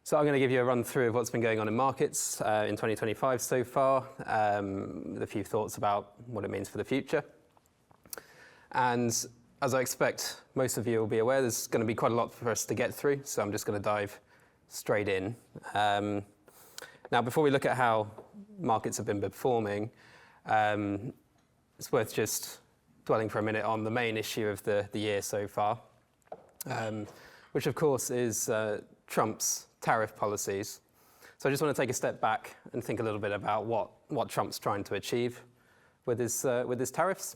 So I'm going to give you a run through of what's been going on in markets in 2025 so far, with a few thoughts about what it means for the future. And as I expect most of you will be aware, there's going to be quite a lot for us to get through, so I'm just going to dive straight in. Now, before we look at how markets have been performing, it's worth just dwelling for a minute on the main issue of the year so far, which of course is Trump's tariff policies. So I just want to take a step back and think a little bit about what Trump's trying to achieve with his tariffs,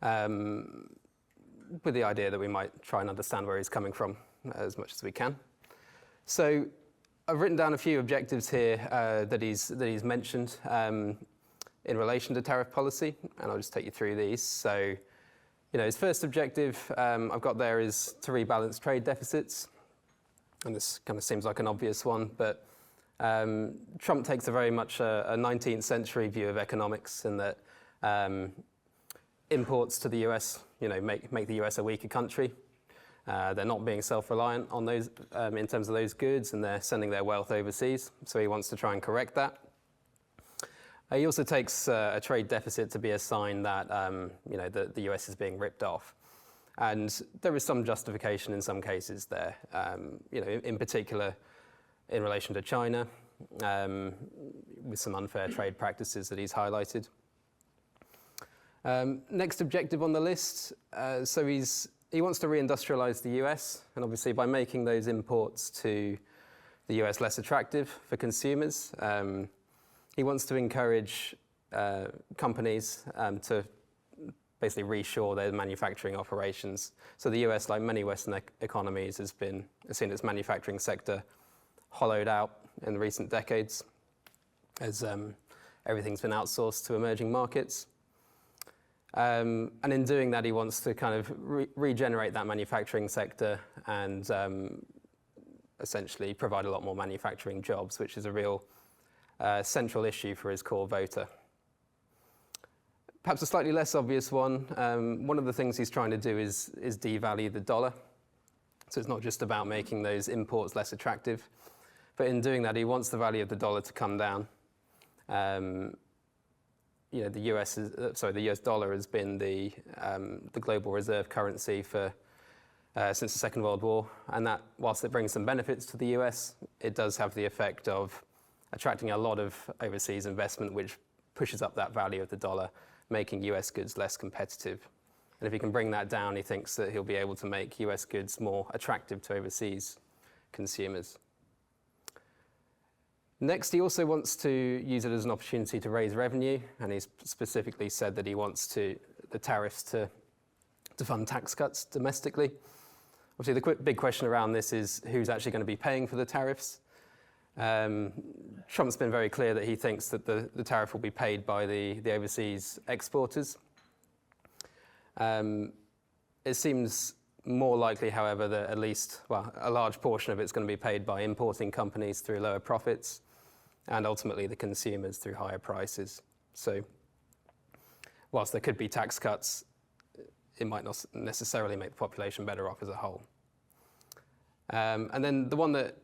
with the idea that we might try and understand where he's coming from as much as we can. So I've written down a few objectives here that he's mentioned in relation to tariff policy, and I'll just take you through these. So, his first objective I've got there is to rebalance trade deficits. And this kind of seems like an obvious one, but Trump takes a very much a 19th century view of economics, in that imports to the US, make the US a weaker country. They're not being self-reliant on those in terms of those goods, and they're sending their wealth overseas. So he wants to try and correct that. He also takes a trade deficit to be a sign that the US is being ripped off. And there is some justification in some cases there, in particular in relation to China, with some unfair trade practices that he's highlighted. Next objective on the list, so he wants to reindustrialize the US, and obviously by making those imports to the US less attractive for consumers, he wants to encourage companies to basically reshore their manufacturing operations. So the US, like many Western economies, has seen its manufacturing sector hollowed out in recent decades as everything's been outsourced to emerging markets. And in doing that, he wants to kind of regenerate that manufacturing sector and essentially provide a lot more manufacturing jobs, which is a real central issue for his core voter. Perhaps a slightly less obvious one. One of the things he's trying to do is devalue the dollar. So it's not just about making those imports less attractive, but in doing that, he wants the value of the dollar to come down. The US dollar has been the global reserve currency for since the Second World War, and that, whilst it brings some benefits to the US, it does have the effect of attracting a lot of overseas investment, which pushes up that value of the dollar, making US goods less competitive. And if he can bring that down, he thinks that he'll be able to make US goods more attractive to overseas consumers. Next, he also wants to use it as an opportunity to raise revenue, and he's specifically said that he wants the tariffs to fund tax cuts domestically. Obviously, the big question around this is who's actually going to be paying for the tariffs. Trump's been very clear that he thinks that the tariff will be paid by the overseas exporters. It seems more likely, however, that at least, a large portion of it's going to be paid by importing companies through lower profits, and ultimately the consumers through higher prices. So whilst there could be tax cuts, it might not necessarily make the population better off as a whole. And then the one that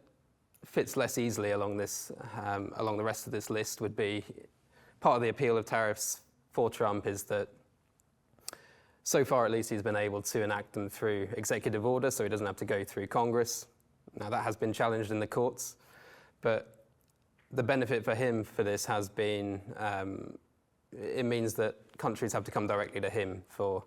fits less easily along the rest of this list would be part of the appeal of tariffs for Trump is that so far at least he's been able to enact them through executive order, so he doesn't have to go through Congress. Now that has been challenged in the courts, but the benefit for him for this has been it means that countries have to come directly to him for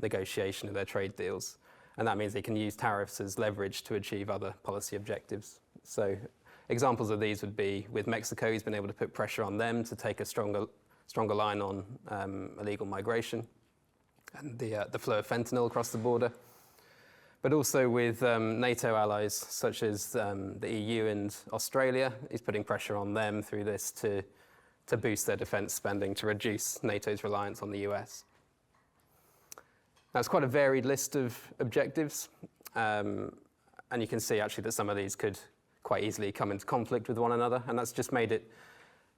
negotiation of their trade deals, and that means he can use tariffs as leverage to achieve other policy objectives. So examples of these would be with Mexico. He's been able to put pressure on them to take a stronger line on illegal migration and the flow of fentanyl across the border. But also with NATO allies such as the EU and Australia, he's putting pressure on them through this to boost their defence spending to reduce NATO's reliance on the US. Now, it's quite a varied list of objectives, and you can see actually that some of these could quite easily come into conflict with one another, and that's just made it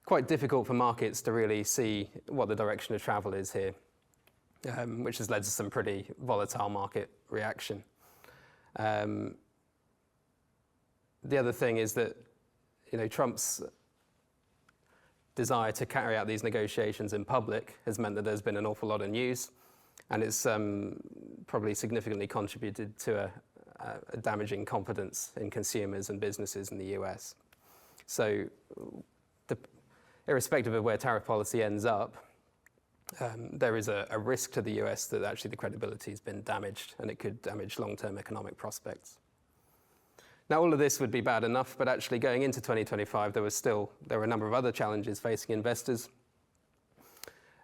quite difficult for markets to really see what the direction of travel is here, which has led to some pretty volatile market reaction. the other thing is that, Trump's desire to carry out these negotiations in public has meant that there's been an awful lot of news, and it's probably significantly contributed to a damaging confidence in consumers and businesses in the US. So irrespective of where tariff policy ends up, there is a risk to the US that actually the credibility has been damaged, and it could damage long-term economic prospects. Now, all of this would be bad enough, but actually going into 2025, there were a number of other challenges facing investors.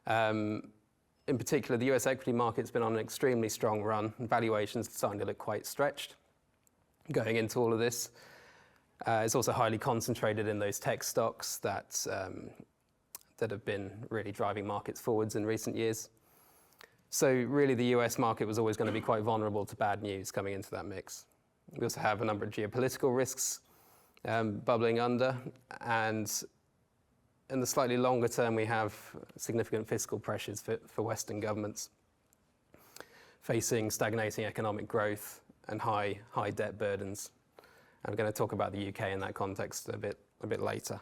In particular, the US equity market's been on an extremely strong run, and valuations are starting to look quite stretched going into all of this. It's also highly concentrated in those tech stocks that have been really driving markets forwards in recent years. So really, the US market was always going to be quite vulnerable to bad news coming into that mix. We also have a number of geopolitical risks bubbling under, and in the slightly longer term, we have significant fiscal pressures for Western governments facing stagnating economic growth and high debt burdens. And we're going to talk about the UK in that context a bit later.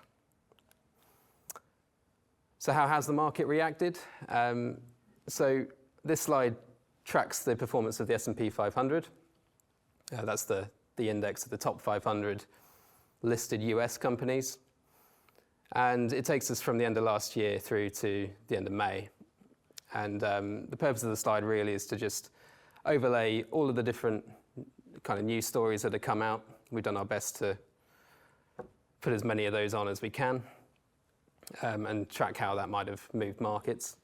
So how has the market reacted? So this slide tracks the performance of the S&P 500. That's the index of the top 500 listed US companies. And it takes us from the end of last year through to the end of May. And the purpose of the slide really is to just overlay all of the different kind of news stories that have come out. We've done our best to put as many of those on as we can and track how that might have moved markets.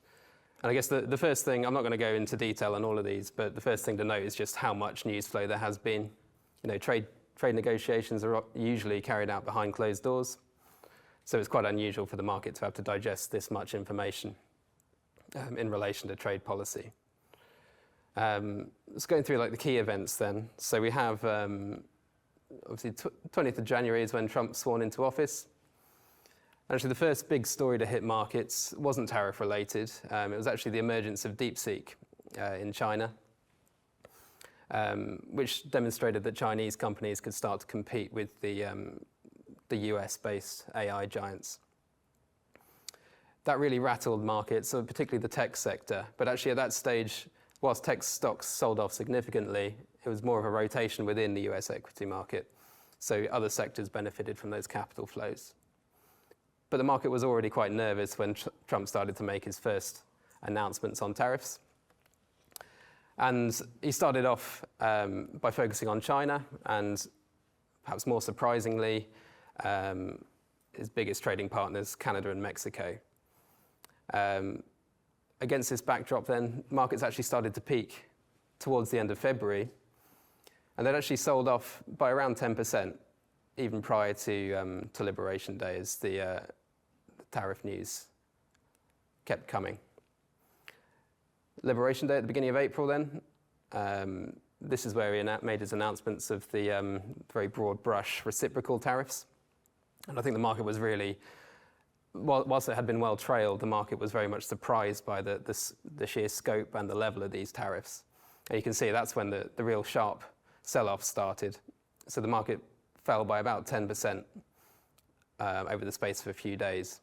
And I guess the first thing, I'm not going to go into detail on all of these, but the first thing to note is just how much news flow there has been. Trade negotiations are usually carried out behind closed doors. So it's quite unusual for the market to have to digest this much information in relation to trade policy. Let's go through the key events then. So we have, obviously, 20th of January is when Trump sworn into office. Actually, the first big story to hit markets wasn't tariff related. It was actually the emergence of DeepSeek in China, which demonstrated that Chinese companies could start to compete with the US-based AI giants. That really rattled markets, so particularly the tech sector. But actually at that stage, whilst tech stocks sold off significantly, it was more of a rotation within the US equity market. So other sectors benefited from those capital flows. But the market was already quite nervous when Trump started to make his first announcements on tariffs. And he started off by focusing on China, and perhaps more surprisingly, his biggest trading partners, Canada and Mexico. Against this backdrop then, markets actually started to peak towards the end of February, and they'd actually sold off by around 10%, even prior to Liberation Day, as the tariff news kept coming. Liberation Day at the beginning of April then, this is where he made his announcements of the very broad brush reciprocal tariffs. And I think the market was really, whilst it had been well trailed, the market was very much surprised by the sheer scope and the level of these tariffs. And you can see that's when the real sharp sell-off started. So the market fell by about 10% over the space of a few days.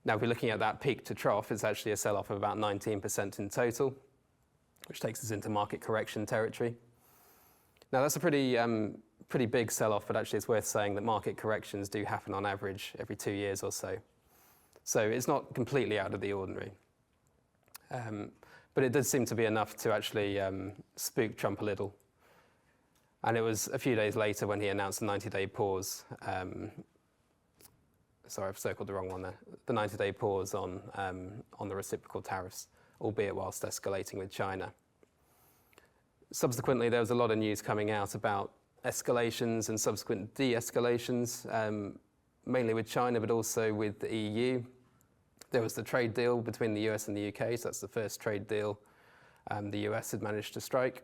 Now, if we're looking at that peak to trough, it's actually a sell-off of about 19% in total, which takes us into market correction territory. Now, that's a pretty big sell-off, but actually it's worth saying that market corrections do happen on average every 2 years or so. So it's not completely out of the ordinary. But it did seem to be enough to actually spook Trump a little. And it was a few days later when he announced the 90-day pause. Sorry, I've circled the wrong one there. The 90-day pause on the reciprocal tariffs, albeit whilst escalating with China. Subsequently, there was a lot of news coming out about escalations and subsequent de-escalations, mainly with China, but also with the EU. There was the trade deal between the US and the UK, so that's the first trade deal the US had managed to strike.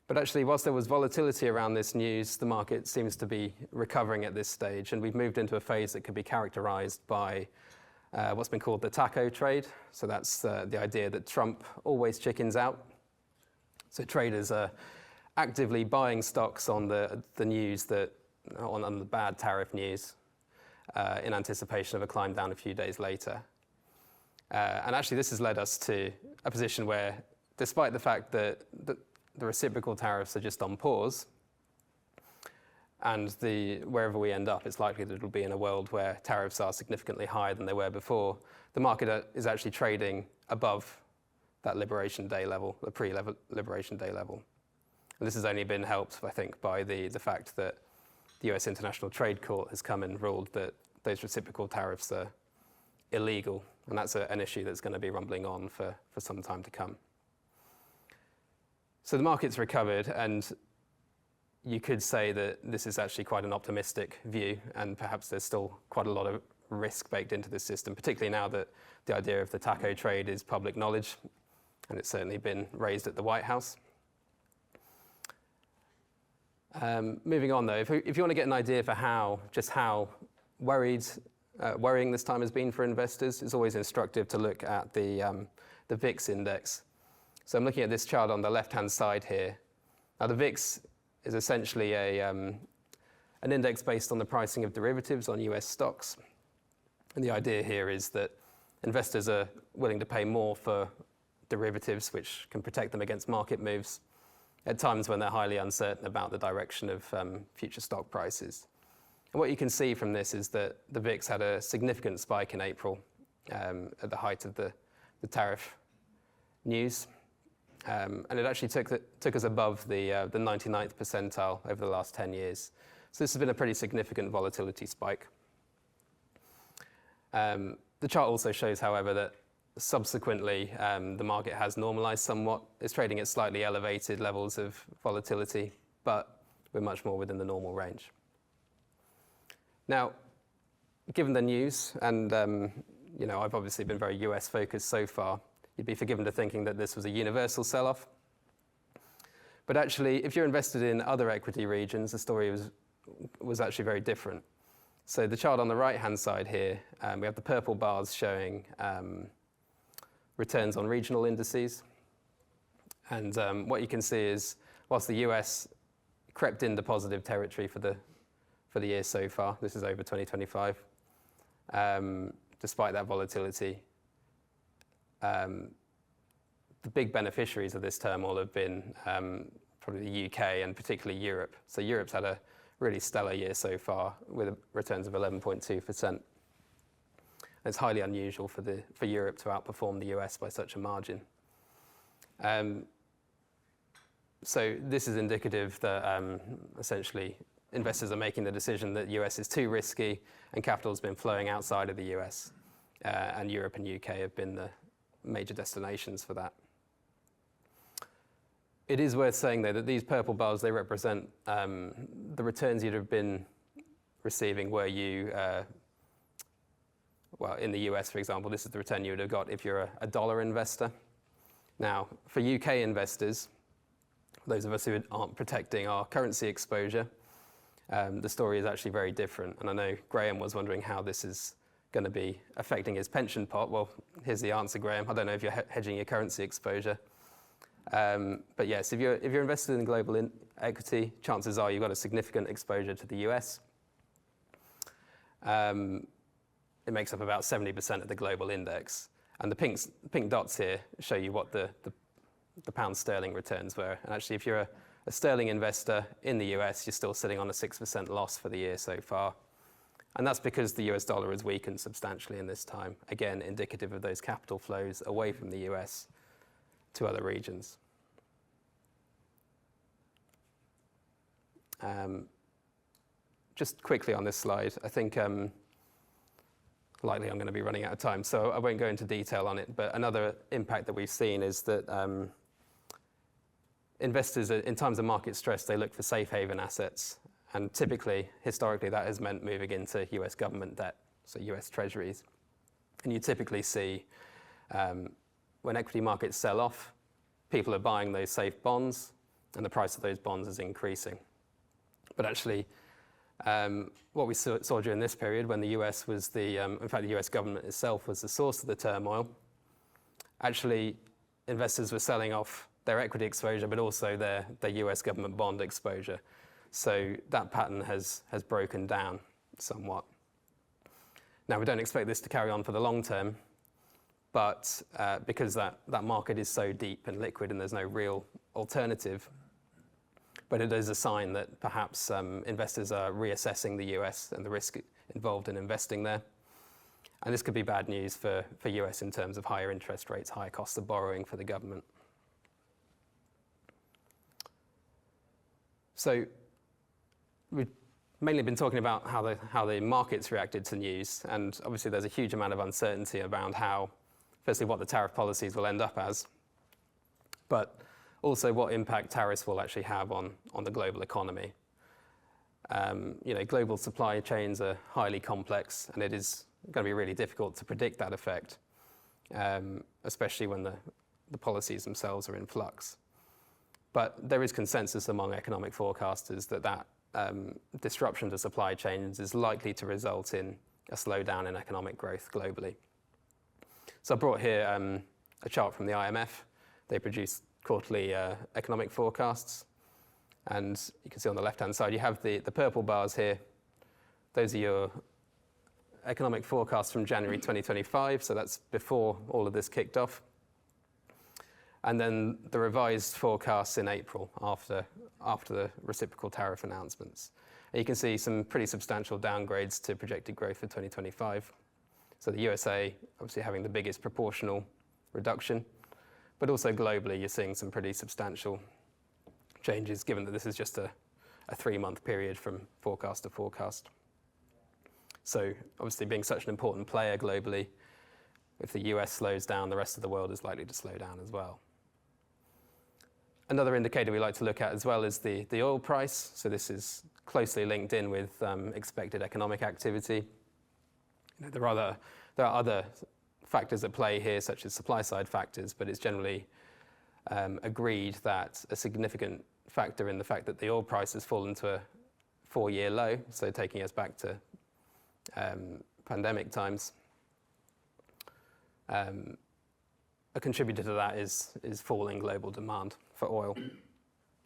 But actually, whilst there was volatility around this news, the market seems to be recovering at this stage, and we've moved into a phase that could be characterized by what's been called the taco trade. So that's the idea that Trump always chickens out. So traders are actively buying stocks on the news on the bad tariff news in anticipation of a climb down a few days later. And actually this has led us to a position where, despite the fact that the reciprocal tariffs are just on pause, and wherever we end up, it's likely that it'll be in a world where tariffs are significantly higher than they were before, the market is actually trading above that Liberation Day level, the pre-Liberation Day level. And this has only been helped, I think, by the fact that the US International Trade Court has come and ruled that those reciprocal tariffs are illegal. And that's an issue that's going to be rumbling on for some time to come. So the market's recovered, and you could say that this is actually quite an optimistic view, and perhaps there's still quite a lot of risk baked into this system, particularly now that the idea of the taco trade is public knowledge, and it's certainly been raised at the White House. Moving on, though, if you want to get an idea for how worrying this time has been for investors, it's always instructive to look at the VIX index. So I'm looking at this chart on the left-hand side here. Now the VIX is essentially an index based on the pricing of derivatives on US stocks. And the idea here is that investors are willing to pay more for derivatives, which can protect them against market moves at times when they're highly uncertain about the direction of future stock prices. And what you can see from this is that the VIX had a significant spike in April at the height of the tariff news. And it actually took us above the 99th percentile over the last 10 years. So this has been a pretty significant volatility spike. The chart also shows, however, that subsequently the market has normalized somewhat. It's trading at slightly elevated levels of volatility, but we're much more within the normal range. Now, given the news, and I've obviously been very US focused so far, you'd be forgiven to thinking that this was a universal sell-off. But actually, if you're invested in other equity regions, the story was actually very different. So the chart on the right-hand side here, we have the purple bars showing returns on regional indices. And what you can see is, whilst the US crept into positive territory for the year so far, this is over 2025, despite that volatility, the big beneficiaries of this turmoil have been probably the UK and particularly Europe. So Europe's had a really stellar year so far with returns of 11.2%. It's highly unusual for Europe to outperform the US by such a margin. So this is indicative that essentially investors are making the decision that the US is too risky and capital has been flowing outside of the US. And Europe and UK have been the major destinations for that. It is worth saying, though, that these purple bars, they represent the returns you'd have been receiving were you, in the US, for example, this is the return you would have got if you're a dollar investor. Now, for UK investors, those of us who aren't protecting our currency exposure, the story is actually very different. And I know Graham was wondering how this is going to be affecting his pension pot. Well, here's the answer, Graham. I don't know if you're hedging your currency exposure. But yes, if you're invested in global equity, chances are you've got a significant exposure to the US. It makes up about 70% of the global index. And the pink dots here show you what the pound sterling returns were. And actually, if you're a sterling investor in the US, you're still sitting on a 6% loss for the year so far. And that's because the US dollar has weakened substantially in this time. Again, indicative of those capital flows away from the US to other regions. Just quickly on this slide, I think likely I'm going to be running out of time, so I won't go into detail on it, but another impact that we've seen is that investors, in times of market stress, they look for safe haven assets. And typically, historically, that has meant moving into US government debt, so US treasuries. And you typically see when equity markets sell off, people are buying those safe bonds, and the price of those bonds is increasing. But actually, what we saw during this period, when the US was in fact, the US government itself was the source of the turmoil, actually, investors were selling off their equity exposure, but also their US government bond exposure. So that pattern has broken down somewhat. Now, we don't expect this to carry on for the long term, but because that market is so deep and liquid and there's no real alternative, but it is a sign that perhaps investors are reassessing the US and the risk involved in investing there. And this could be bad news for US in terms of higher interest rates, higher costs of borrowing for the government. So we've mainly been talking about how the markets reacted to news, and obviously there's a huge amount of uncertainty around how, firstly, what the tariff policies will end up as, but also what impact tariffs will actually have on the global economy. Global supply chains are highly complex, and it is going to be really difficult to predict that effect, especially when the policies themselves are in flux. But there is consensus among economic forecasters that disruption to supply chains is likely to result in a slowdown in economic growth globally. So I brought here a chart from the IMF. They produce quarterly economic forecasts. And you can see on the left-hand side, you have the purple bars here. Those are your economic forecasts from January 2025, so that's before all of this kicked off. And then the revised forecasts in April after the reciprocal tariff announcements. And you can see some pretty substantial downgrades to projected growth for 2025. So the USA obviously having the biggest proportional reduction, but also globally you're seeing some pretty substantial changes given that this is just a 3-month period from forecast to forecast. So obviously being such an important player globally, if the US slows down, the rest of the world is likely to slow down as well. Another indicator we like to look at as well is the oil price. So this is closely linked in with expected economic activity. There are other factors at play here, such as supply side factors, but it's generally agreed that a significant factor in the fact that the oil price has fallen to a 4-year low, so taking us back to pandemic times. A contributor to that is falling global demand for oil,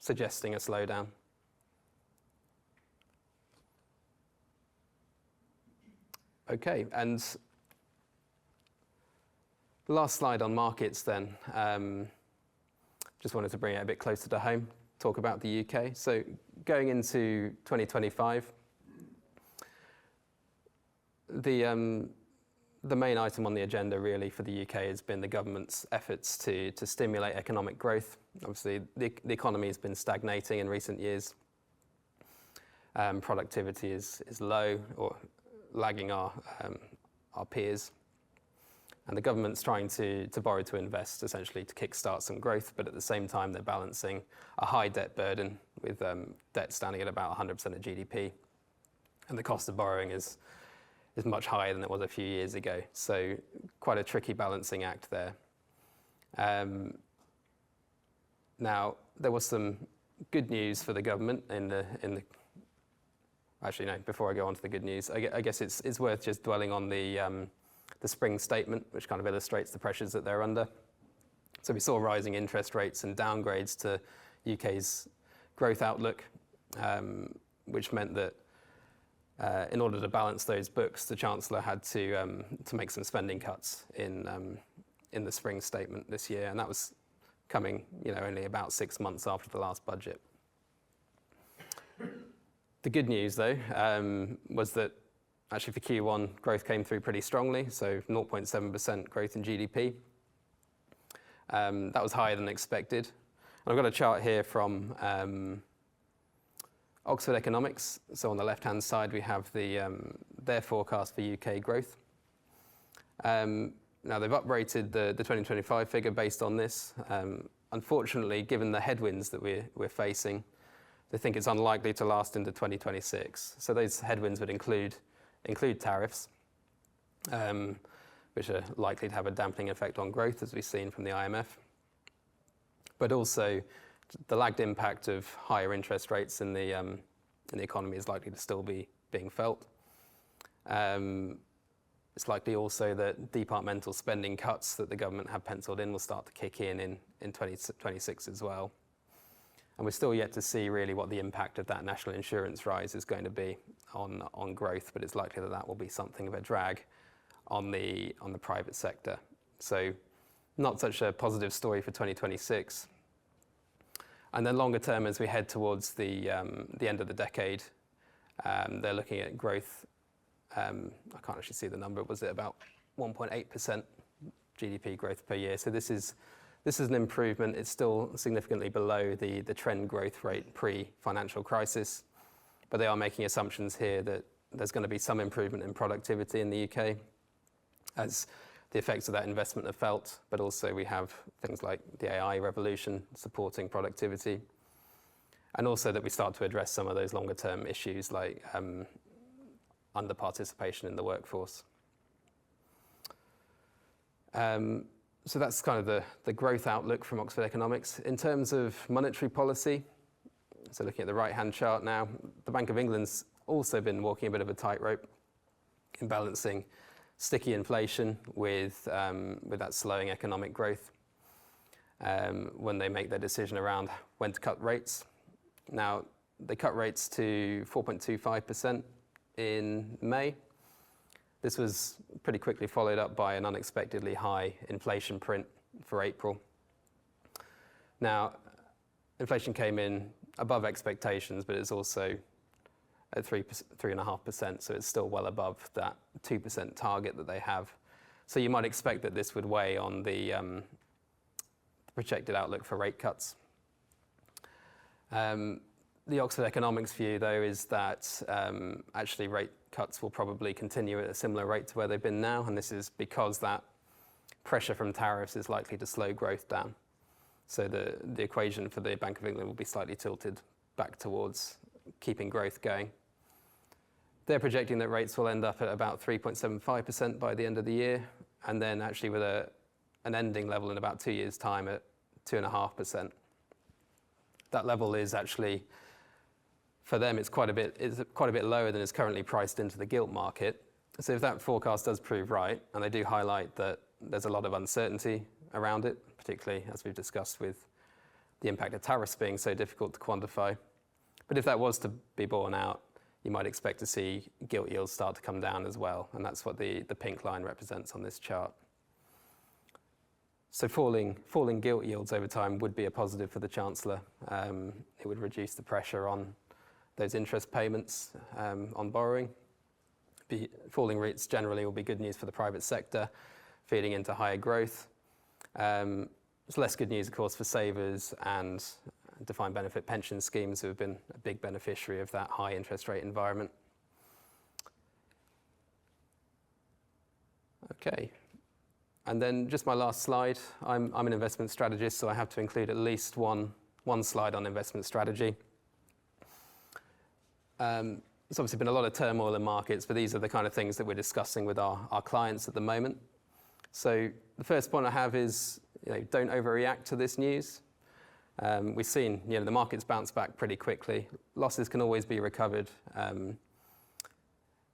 suggesting a slowdown. Okay, and the last slide on markets then. Just wanted to bring it a bit closer to home, talk about the UK. So going into 2025, the main item on the agenda really for the UK has been the government's efforts to stimulate economic growth. Obviously, the economy has been stagnating in recent years. Productivity is low or lagging our peers. And the government's trying to borrow to invest, essentially to kickstart some growth, but at the same time they're balancing a high debt burden with debt standing at about 100% of GDP. And the cost of borrowing is much higher than it was a few years ago. So quite a tricky balancing act there. Now, there was some good news for the government actually, no, before I go on to the good news, I guess it's worth just dwelling on the spring statement, which kind of illustrates the pressures that they're under. So we saw rising interest rates and downgrades to UK's growth outlook, which meant that in order to balance those books, the Chancellor had to make some spending cuts in the spring statement this year, and that was coming, only about 6 months after the last budget. The good news, though, was that actually for Q1, growth came through pretty strongly, so 0.7% growth in GDP. That was higher than expected. And I've got a chart here from Oxford Economics. So on the left-hand side, we have their forecast for UK growth. Now, they've uprated the 2025 figure based on this. Unfortunately, given the headwinds that we're facing, they think it's unlikely to last into 2026. So those headwinds would include tariffs, which are likely to have a dampening effect on growth, as we've seen from the IMF. But also, the lagged impact of higher interest rates in the economy is likely to still be being felt. And It's likely also that departmental spending cuts that the government have penciled in will start to kick in 2026 as well. And we're still yet to see really what the impact of that national insurance rise is going to be on growth, but it's likely that that will be something of a drag on the private sector. So not such a positive story for 2026. And then longer term, as we head towards the end of the decade, they're looking at growth. I can't actually see the number. Was it about 1.8% GDP growth per year? So this is an improvement. It's still significantly below the trend growth rate pre-financial crisis, but they are making assumptions here that there's going to be some improvement in productivity in the UK as the effects of that investment are felt, but also we have things like the AI revolution supporting productivity, and also that we start to address some of those longer term issues like under participation in the workforce. So that's kind of the growth outlook from Oxford Economics. In terms of monetary policy, so looking at the right-hand chart now, the Bank of England's also been walking a bit of a tightrope in balancing sticky inflation with that slowing economic growth when they make their decision around when to cut rates. Now, they cut rates to 4.25% in May. This was pretty quickly followed up by an unexpectedly high inflation print for April. Now, inflation came in above expectations, but it's also at 3.5%, so it's still well above that 2% target that they have. So you might expect that this would weigh on the projected outlook for rate cuts. The Oxford Economics view, though, is that actually rate cuts will probably continue at a similar rate to where they've been now, and this is because that pressure from tariffs is likely to slow growth down. So the equation for the Bank of England will be slightly tilted back towards keeping growth going. They're projecting that rates will end up at about 3.75% by the end of the year, and then actually with an ending level in about 2 years' time at 2.5%. That level is actually, for them, it's quite a bit lower than is currently priced into the gilt market. So if that forecast does prove right, and they do highlight that there's a lot of uncertainty around it, particularly as we've discussed with the impact of tariffs being so difficult to quantify. But if that was to be borne out, you might expect to see gilt yields start to come down as well, and that's what the pink line represents on this chart. So falling gilt yields over time would be a positive for the Chancellor. It would reduce the pressure on those interest payments on borrowing. Falling rates generally will be good news for the private sector, feeding into higher growth. It's less good news, of course, for savers and defined benefit pension schemes who have been a big beneficiary of that high interest rate environment. Okay, and then just my last slide. I'm an investment strategist, so I have to include at least one slide on investment strategy. There's obviously been a lot of turmoil in markets, but these are the kind of things that we're discussing with our clients at the moment. So the first point I have is, don't overreact to this news. We've seen, the markets bounce back pretty quickly. Losses can always be recovered, and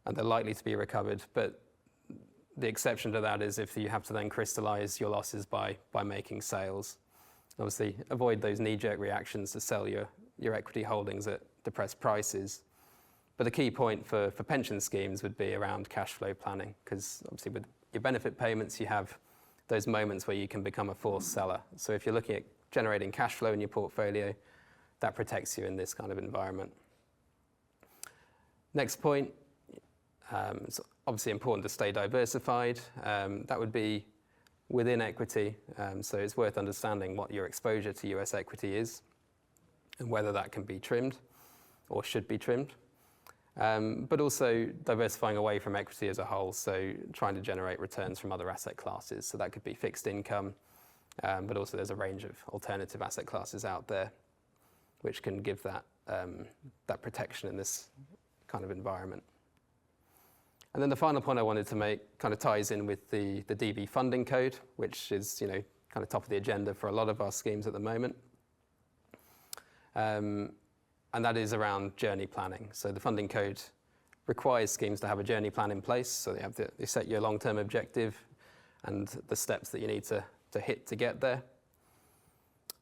they're likely to be recovered. But the exception to that is if you have to then crystallize your losses by making sales. Obviously, avoid those knee-jerk reactions to sell your equity holdings at depressed prices. But the key point for pension schemes would be around cash flow planning, because obviously with your benefit payments, you have those moments where you can become a forced seller. So if you're looking at generating cash flow in your portfolio, that protects you in this kind of environment. Next point, it's obviously important to stay diversified. That would be within equity. So it's worth understanding what your exposure to US equity is and whether that can be trimmed or should be trimmed. But also diversifying away from equity as a whole, so trying to generate returns from other asset classes. So that could be fixed income, but also there's a range of alternative asset classes out there which can give that protection in this kind of environment. And then the final point I wanted to make kind of ties in with the DB funding code, which is kind of top of the agenda for a lot of our schemes at the moment. And that is around journey planning. So the funding code requires schemes to have a journey plan in place. So you set your long-term objective and the steps that you need to hit to get there.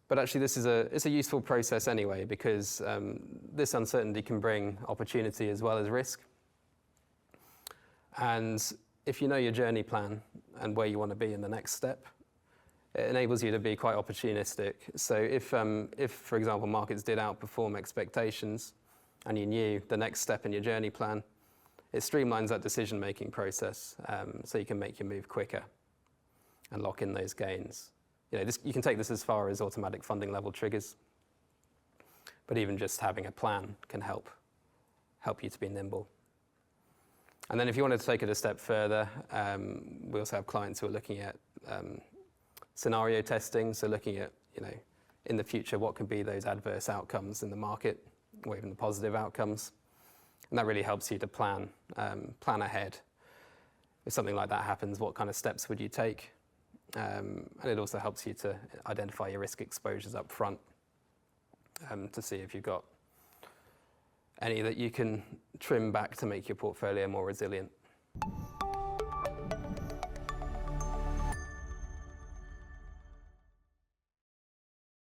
But actually, it's a useful process anyway, because this uncertainty can bring opportunity as well as risk. And if you know your journey plan and where you want to be in the next step, it enables you to be quite opportunistic. So if, for example, markets did outperform expectations and you knew the next step in your journey plan, it streamlines that decision-making process, so you can make your move quicker and lock in those gains. You can take this as far as automatic funding level triggers, but even just having a plan can help you to be nimble. And then if you wanted to take it a step further, we also have clients who are looking at scenario testing, so looking at, in the future, what could be those adverse outcomes in the market, or even the positive outcomes. And that really helps you to plan ahead. If something like that happens, what kind of steps would you take? And it also helps you to identify your risk exposures up front, to see if you've got any that you can trim back to make your portfolio more resilient.